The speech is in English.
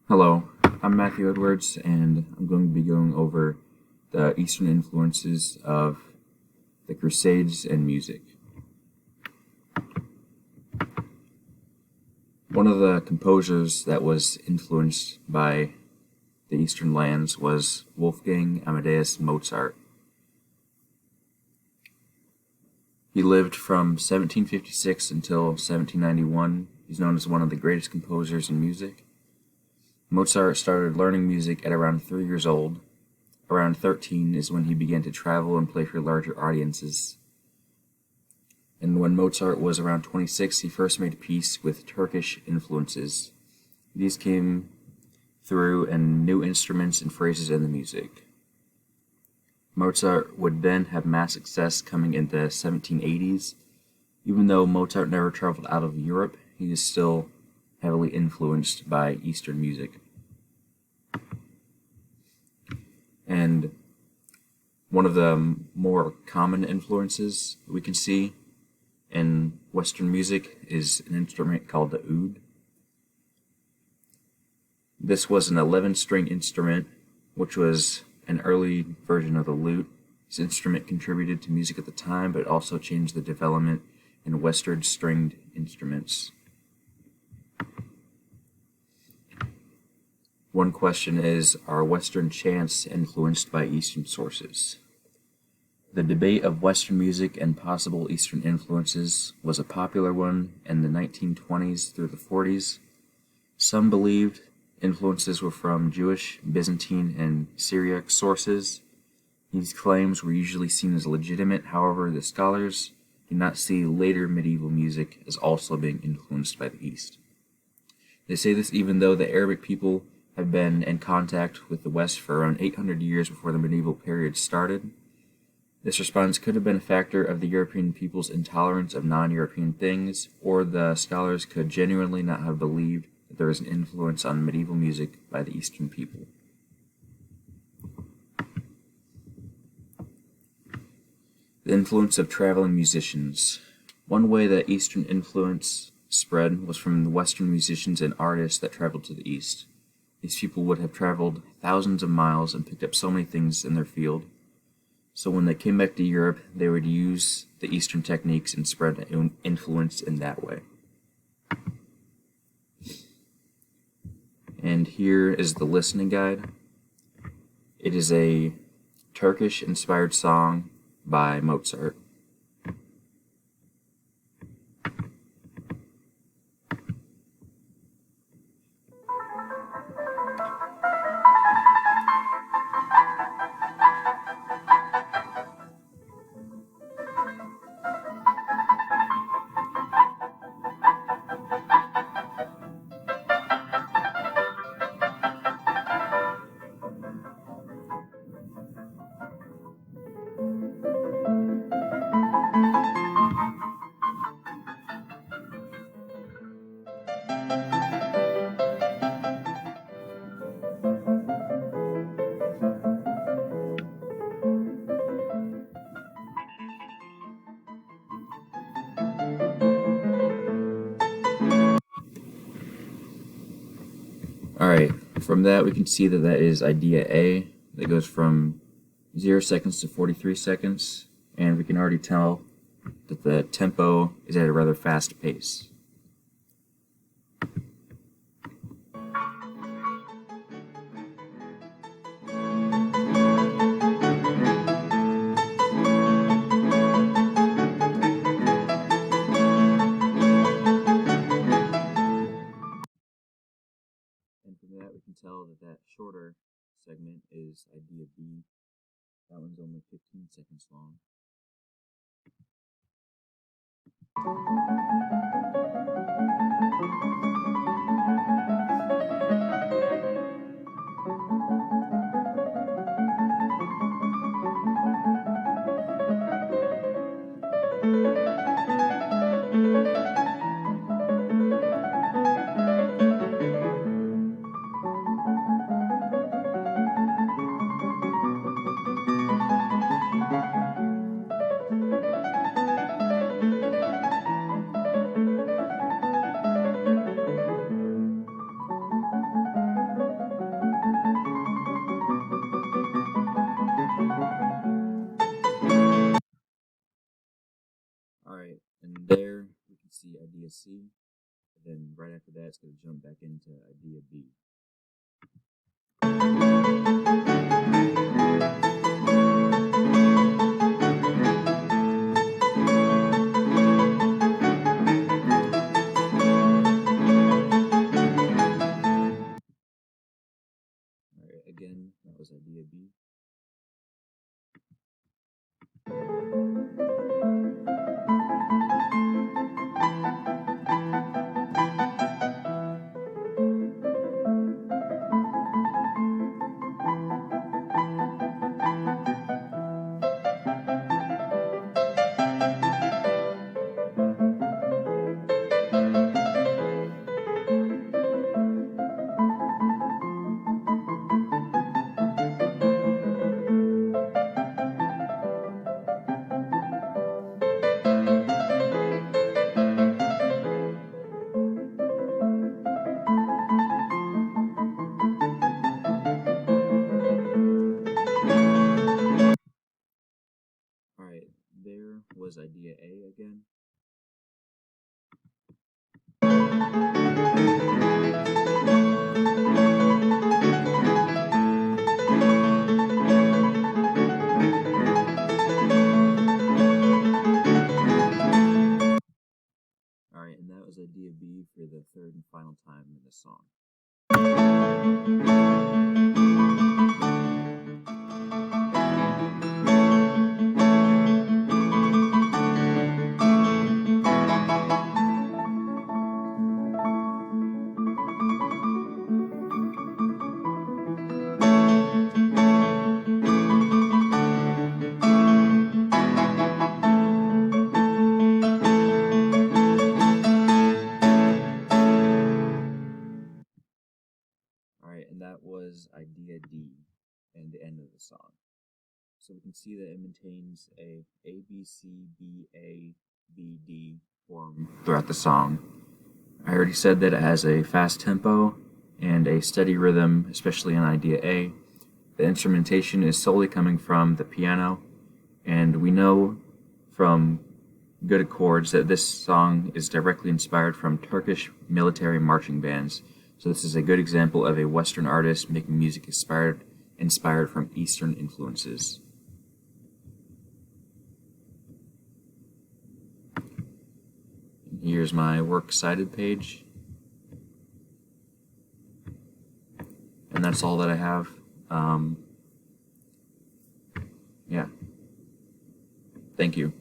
Hello, I'm Matthew Edwards, and I'm going to be going over the Eastern influences of the Crusades and music. One of the composers that was influenced by the Eastern lands was Wolfgang Amadeus Mozart. He lived from 1756 until 1791. He's known as one of the greatest composers in music. Mozart started learning music at around 3 years old. Around 13 is when he began to travel and play for larger audiences. And when Mozart was around 26, he first made peace with Turkish influences. These came through in new instruments and phrases in the music. Mozart would then have mass success coming in the 1780s. Even though Mozart never traveled out of Europe, he is still heavily influenced by Eastern music. And one of the more common influences we can see in Western music is an instrument called the oud. This was an 11-string instrument, which was an early version of the lute. This instrument contributed to music at the time, but also changed the development in Western stringed instruments. One question is, are Western chants influenced by Eastern sources? The debate of Western music and possible Eastern influences was a popular one in the 1920s through the 40s. Some believed influences were from Jewish, Byzantine, and Syriac sources. These claims were usually seen as legitimate, however, the scholars did not see later medieval music as also being influenced by the East. They say this even though the Arabic people have been in contact with the West for around 800 years before the medieval period started. This response could have been a factor of the European people's intolerance of non-European things, or the scholars could genuinely not have believed that there was an influence on medieval music by the Eastern people. The influence of traveling musicians. One way that Eastern influence spread was from the Western musicians and artists that traveled to the East. These people would have traveled thousands of miles and picked up so many things in their field. So when they came back to Europe, they would use the Eastern techniques and spread influence in that way. And here is the listening guide. It is a Turkish-inspired song by Mozart. Alright, from that we can see that that is idea A, that goes from 0 seconds to 43 seconds, and we can already tell that the tempo is at a rather fast pace. And from that we can tell that that shorter segment is idea B. That one's only 15 seconds long. idea C. Then right after that, it's going to jump back into idea B. Alright, again, that was idea B. Alright, there was idea A again. Alright, and that was idea B for the third and final time in the song. Alright, and that was idea D and the end of the song. So we can see that it maintains a B, C, B, A, B, D form throughout the song. I already said that it has a fast tempo and a steady rhythm, especially in idea A. The instrumentation is solely coming from the piano, and we know from good accords that this song is directly inspired from Turkish military marching bands. So this is a good example of a Western artist making music inspired from Eastern influences. And here's my works cited page. And that's all that I have. Yeah. Thank you.